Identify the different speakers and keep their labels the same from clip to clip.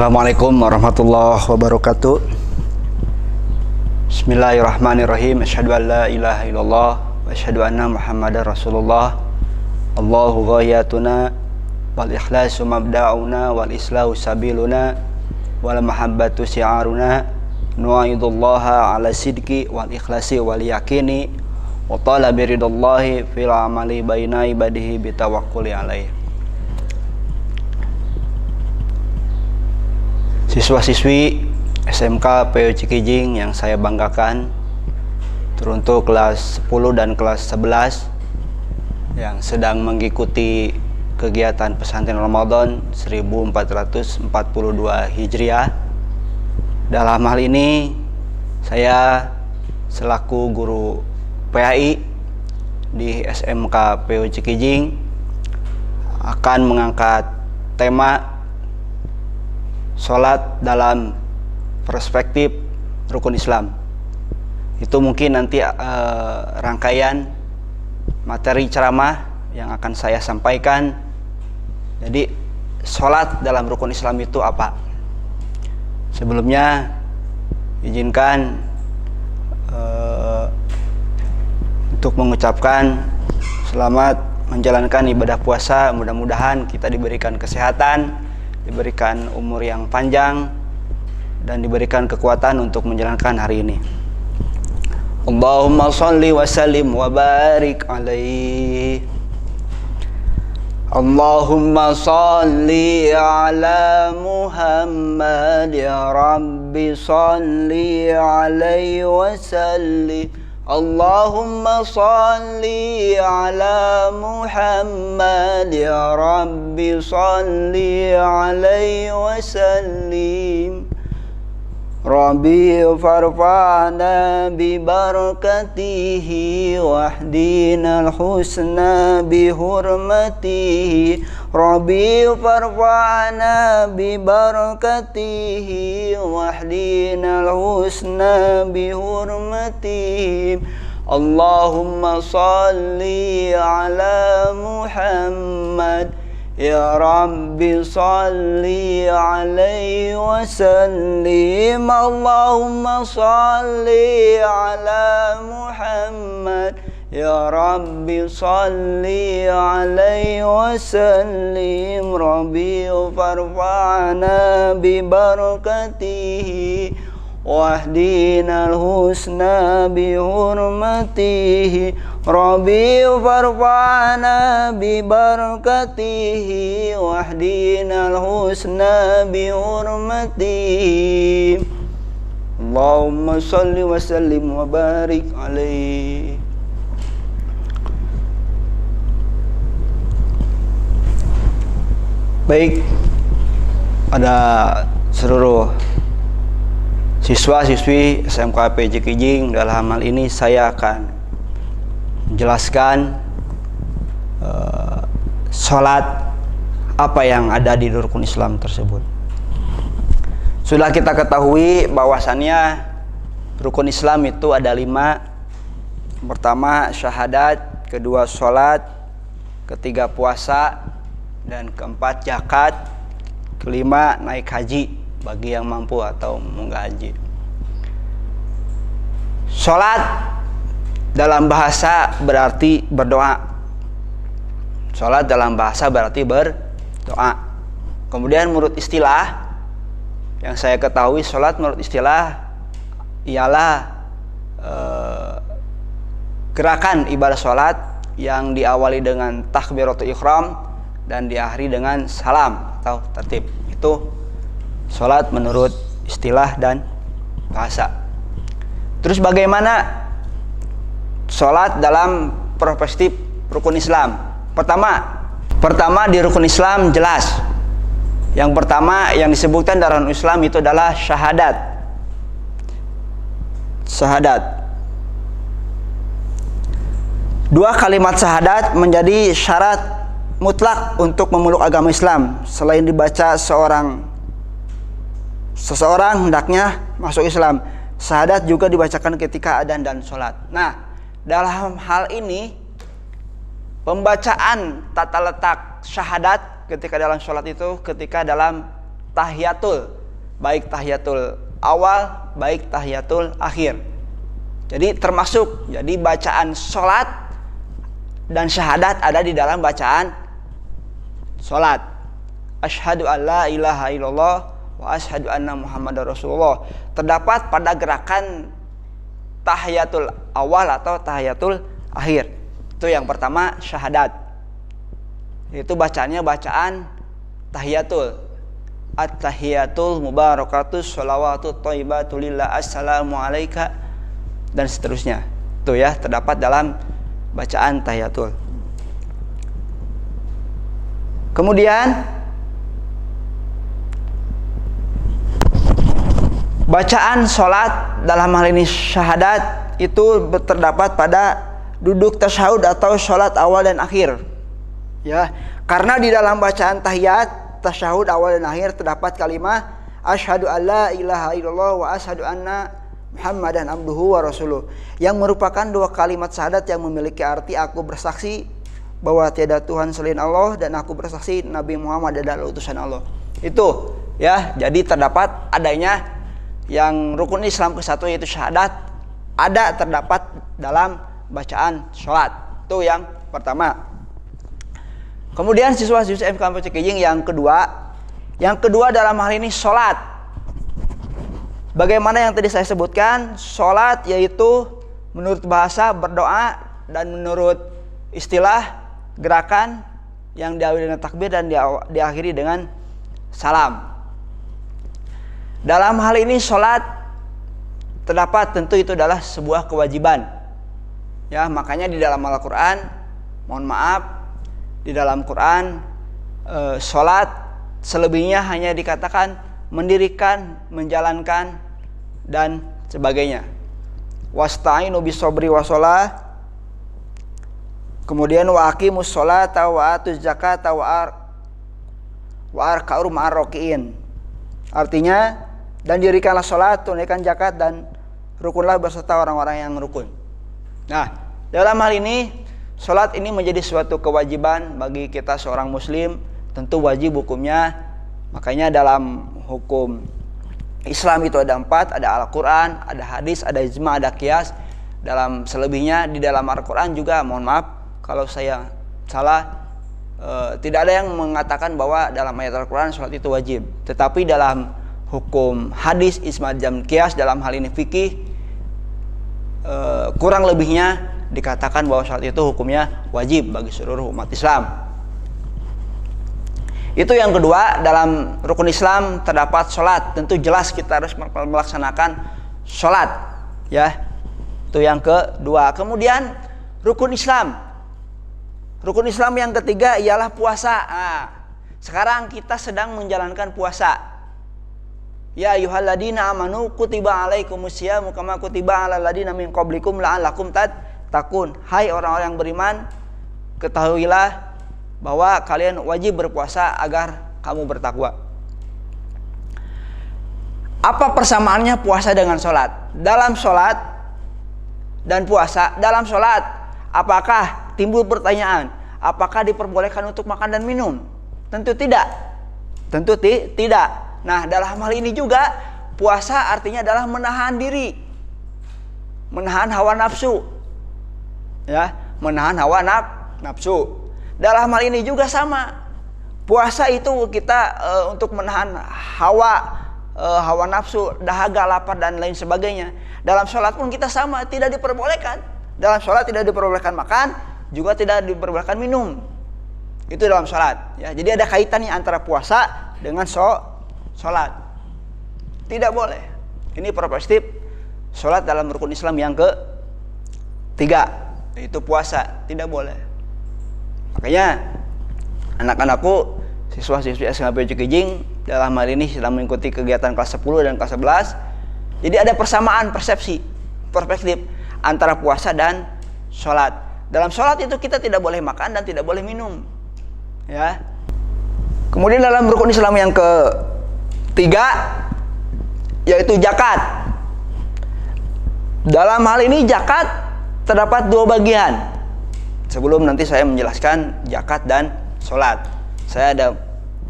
Speaker 1: Assalamualaikum warahmatullahi wabarakatuh. Bismillahirrahmanirrahim. Asyhadu an la ilaha illallah wa asyhadu anna Muhammadar Rasulullah. Allahu ghayatuna wal ikhlasu mabda'una wal islahu sabiluna wal mahabbatu syi'aruna. Nu'idullaha ala sidqi wal ikhlasi wal yakini wa talabi ridallahi fil amali baina ibadihi bitawakkuli alaih. Siswa-siswi SMK PU Cikijing yang saya banggakan, teruntuk kelas 10 dan kelas 11 yang sedang mengikuti kegiatan pesantren Ramadan 1442 Hijriah. Dalam hal ini saya selaku guru PAI di SMK PU Cikijing akan mengangkat tema sholat dalam perspektif rukun Islam. Itu mungkin nanti rangkaian materi ceramah yang akan saya sampaikan. Jadi sholat dalam rukun Islam itu apa? Sebelumnya izinkan untuk mengucapkan selamat menjalankan ibadah puasa. Mudah-mudahan kita diberikan kesehatan, diberikan umur yang panjang, dan diberikan kekuatan untuk menjalankan hari ini. Allahumma sholli wa sallim wa barik alaihi. Allahumma sholli ala Muhammad ya Rabbi sholli alaihi wa sallim. Allahumma sholli ala Muhammad ya Rabbi sholli alaihi wa sallim. Rabbi farfa'na bi barakatihi wahdina al-husna bi hurmatihi. Rabbi farfa'na bi barakatihi wahdina al-husna bi hurmatihi. Allahumma salli ala Muhammad ya Rabbi salli alaihi wa sallim. Allahumma salli ala Muhammad ya Rabbi salli alaihi wa sallim. Rabbi farfa'na bi barakatihi wahdina al-husna bi hurmatihi. Rabbi farfa'na bi barakatihi wahdina al-husna bi hurmatihi. Allahumma salli wa sallim wa barik alaihi. Baik, pada seluruh siswa-siswi SMK PU Cikijing, dalam hal ini saya akan menjelaskan sholat apa yang ada di rukun Islam tersebut. Sudah kita ketahui bahwasannya rukun Islam itu ada 5. Pertama syahadat, kedua sholat, ketiga puasa, dan keempat zakat, kelima naik haji bagi yang mampu atau munggah haji. Sholat dalam bahasa berarti berdoa. Sholat dalam bahasa berarti berdoa. Kemudian menurut istilah yang saya ketahui, sholat menurut istilah ialah gerakan ibadah sholat yang diawali dengan takbiratul ihram dan diakhiri dengan salam atau tertib. Itu sholat menurut istilah dan bahasa. Terus bagaimana sholat dalam perspektif rukun Islam? Pertama di rukun Islam jelas. Yang pertama yang disebutkan dalam Islam itu adalah syahadat. Dua kalimat syahadat menjadi syarat mutlak untuk memeluk agama Islam. Selain dibaca seseorang hendaknya masuk Islam, syahadat juga dibacakan ketika adzan dan sholat. Nah, dalam hal ini pembacaan tata letak syahadat ketika dalam sholat itu ketika dalam tahiyatul, baik tahiyatul awal, baik tahiyatul akhir. Jadi termasuk, jadi bacaan sholat dan syahadat ada di dalam bacaan sholat. Asyhadu an la ilaha illallah wa asyhadu anna muhammadar rasulullah. Terdapat pada gerakan tahiyatul awal atau tahiyatul akhir. Itu yang pertama, syahadat. Itu bacaannya bacaan tahiyatul. At-tahiyatul mubarakatus sholawatut thayyibatul lillah assalamu alayka dan seterusnya. Itu ya, terdapat dalam bacaan tahiyatul. Kemudian bacaan sholat dalam hal ini syahadat itu terdapat pada duduk tasyahud atau sholat awal dan akhir. Ya, karena di dalam bacaan tahiyat tasyahud awal dan akhir terdapat kalimat asyhadu alla ilaha illallah wa asyhadu anna muhammadan abduhu wa rasuluh, yang merupakan dua kalimat syahadat yang memiliki arti aku bersaksi bahwa tiada Tuhan selain Allah dan aku bersaksi Nabi Muhammad adalah utusan Allah. Itu ya, jadi terdapat adanya yang rukun Islam ke-1 yaitu syahadat ada terdapat dalam bacaan sholat. Itu yang pertama. Kemudian siswa-siswa FKM Cikijing yang kedua dalam hal ini sholat. Bagaimana yang tadi saya sebutkan, sholat yaitu menurut bahasa berdoa dan menurut istilah gerakan yang diawali dengan takbir dan diakhiri dengan salam. Dalam hal ini sholat terdapat tentu itu adalah sebuah kewajiban. Ya, makanya di dalam Al-Quran, mohon maaf, di dalam Quran sholat selebihnya hanya dikatakan mendirikan, menjalankan dan sebagainya. Wasta'inu bisobri washolah, kemudian wa aqimus sholata wa atuz zakata wa arka'ur ma'ar roki'in. Artinya, dan dirikanlah sholat, tunaikan zakat dan rukunlah beserta orang-orang yang rukun. Nah, dalam hal ini sholat ini menjadi suatu kewajiban bagi kita seorang muslim, tentu wajib hukumnya. Makanya dalam hukum Islam itu ada 4, ada Al-Quran, ada hadis, ada ijma, ada qiyas. Dalam selebihnya di dalam Al-Quran juga, mohon maaf kalau saya salah, tidak ada yang mengatakan bahwa dalam ayat Al-Quran sholat itu wajib. Tetapi dalam hukum hadis, ijma, dan qiyas, dalam hal ini fikih, kurang lebihnya dikatakan bahwa sholat itu hukumnya wajib bagi seluruh umat Islam. Itu yang kedua, dalam rukun Islam terdapat sholat. Tentu jelas kita harus melaksanakan sholat, ya. Itu yang kedua. Kemudian rukun Islam yang ketiga ialah puasa. Nah, sekarang kita sedang menjalankan puasa. Ya ayyuhalladzina amanu kutiba alaikumusyamu kama kutiba alal ladzina min qablikum la'allakum tattaqun. Hai orang-orang yang beriman, ketahuilah bahwa kalian wajib berpuasa agar kamu bertakwa. Apa persamaannya puasa dengan sholat? Dalam sholat dan puasa, dalam sholat apakah timbul pertanyaan, apakah diperbolehkan untuk makan dan minum? Tentu tidak. Tentu tidak. Nah, dalam hal ini juga puasa artinya adalah menahan diri, menahan hawa nafsu, ya, menahan hawa nafsu. Dalam hal ini juga sama. Puasa itu kita untuk menahan hawa nafsu, dahaga, lapar dan lain sebagainya. Dalam sholat pun kita sama, tidak diperbolehkan. Dalam sholat tidak diperbolehkan makan, juga tidak diperbolehkan minum. Itu dalam sholat. Ya, jadi ada kaitannya antara puasa dengan sholat. Tidak boleh. Ini perspektif sholat dalam rukun Islam yang ketiga, yaitu puasa. Tidak boleh. Makanya anak-anakku, siswa-siswi SMAP Cikijing dalam hal ini sedang mengikuti kegiatan kelas 10 dan kelas 11. Jadi ada persamaan perspektif antara puasa dan sholat. Dalam sholat itu kita tidak boleh makan dan tidak boleh minum, ya. Kemudian dalam rukun Islam yang ketiga yaitu zakat. Dalam hal ini zakat terdapat dua bagian. Sebelum nanti saya menjelaskan zakat dan sholat, saya ada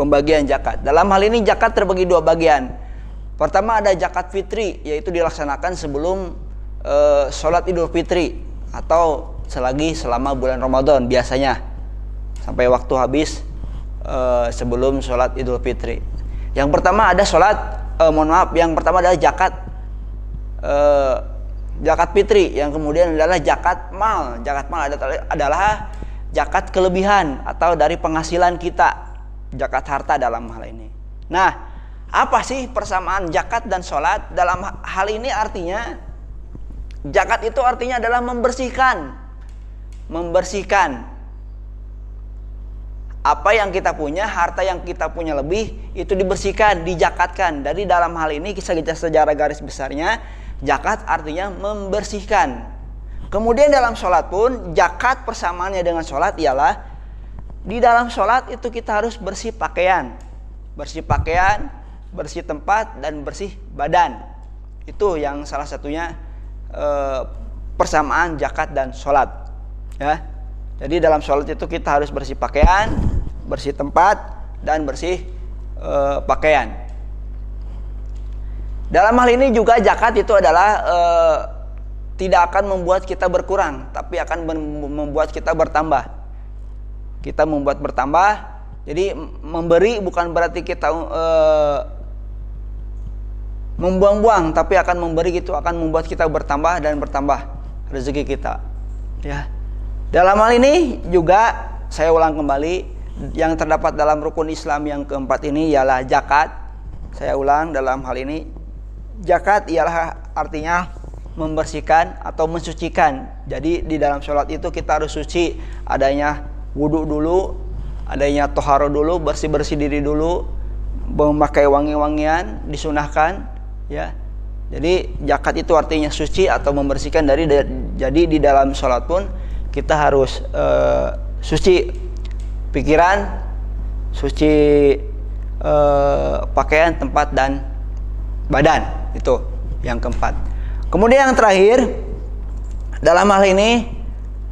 Speaker 1: pembagian zakat. Dalam hal ini zakat terbagi dua bagian. Pertama ada zakat fitri, yaitu dilaksanakan sebelum sholat Idul Fitri atau selama bulan Ramadan biasanya sampai waktu habis sebelum sholat Idul Fitri. Yang pertama ada yang pertama adalah zakat fitri, yang kemudian adalah zakat mal. Zakat mal adalah zakat kelebihan atau dari penghasilan kita, zakat harta dalam hal ini. Nah, apa sih persamaan zakat dan sholat? Dalam hal ini artinya zakat itu artinya adalah membersihkan apa yang kita punya, harta yang kita punya lebih itu dibersihkan, dijakatkan. Dari dalam hal ini secara garis besarnya zakat artinya membersihkan. Kemudian dalam sholat pun zakat persamaannya dengan sholat ialah di dalam sholat itu kita harus bersih pakaian, bersih tempat dan bersih badan. Itu yang salah satunya persamaan zakat dan sholat. Ya, jadi dalam sholat itu kita harus bersih pakaian, bersih tempat dan bersih pakaian. Dalam hal ini juga zakat itu adalah tidak akan membuat kita berkurang, tapi akan membuat kita bertambah. Kita membuat bertambah. Jadi memberi bukan berarti kita membuang-buang, tapi akan memberi itu akan membuat kita bertambah dan bertambah rezeki kita. Ya. Dalam hal ini juga saya ulang kembali, yang terdapat dalam rukun Islam yang keempat ini ialah zakat. Saya ulang, dalam hal ini zakat ialah artinya membersihkan atau mensucikan. Jadi di dalam sholat itu kita harus suci, adanya wudhu dulu, adanya toharo dulu, bersih-bersih diri dulu, memakai wangi-wangian disunahkan, ya. Jadi zakat itu artinya suci atau membersihkan jadi di dalam sholat pun kita harus suci pikiran, suci pakaian, tempat dan badan. Itu yang keempat. Kemudian yang terakhir dalam hal ini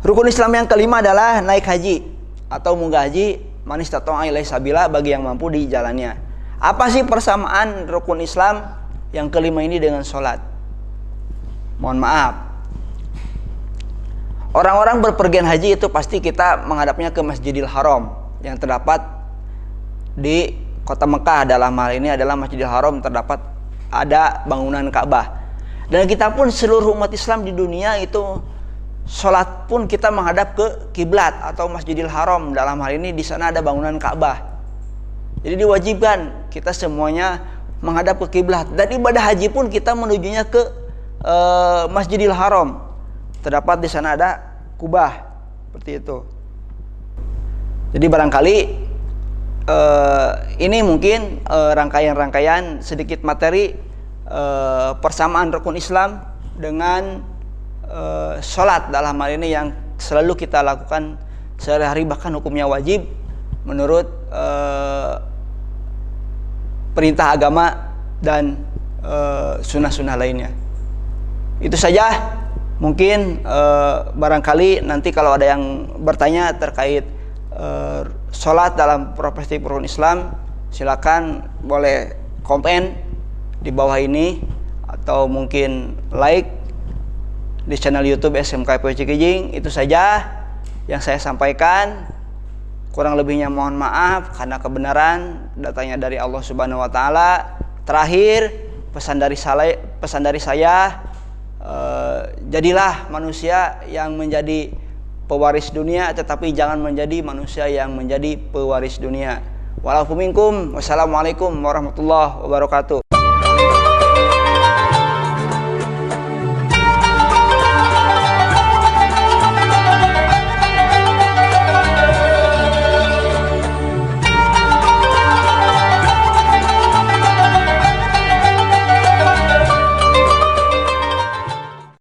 Speaker 1: rukun Islam yang kelima adalah naik haji atau munggah haji, man istata'a ilaihi sabila, bagi yang mampu di jalannya. Apa sih persamaan rukun Islam yang kelima ini dengan sholat? Mohon maaf, orang-orang berpergian haji itu pasti kita menghadapnya ke Masjidil Haram yang terdapat di kota Mekah. Dalam hal ini adalah Masjidil Haram, terdapat ada bangunan Ka'bah. Dan kita pun seluruh umat Islam di dunia itu sholat pun kita menghadap ke kiblat atau Masjidil Haram. Dalam hal ini di sana ada bangunan Ka'bah. Jadi diwajibkan kita semuanya menghadap ke kiblat. Dan ibadah haji pun kita menujunya ke Masjidil Haram. Terdapat di sana ada kubah seperti itu. Jadi barangkali ini mungkin rangkaian-rangkaian sedikit materi persamaan rukun Islam dengan sholat dalam hal ini yang selalu kita lakukan sehari-hari, bahkan hukumnya wajib menurut perintah agama dan sunnah-sunnah lainnya. Itu saja. Mungkin barangkali nanti kalau ada yang bertanya terkait sholat dalam perspektif rukun Islam, silakan boleh komen di bawah ini atau mungkin like di channel YouTube SMK FPC Kijing. Itu saja yang saya sampaikan. Kurang lebihnya mohon maaf, karena kebenaran datangnya dari Allah Subhanahu wa taala. Terakhir, pesan dari saya jadilah manusia yang menjadi pewaris dunia, tetapi jangan menjadi manusia yang menjadi pewaris dunia. Walaupun minkum, wassalamualaikum warahmatullahi wabarakatuh.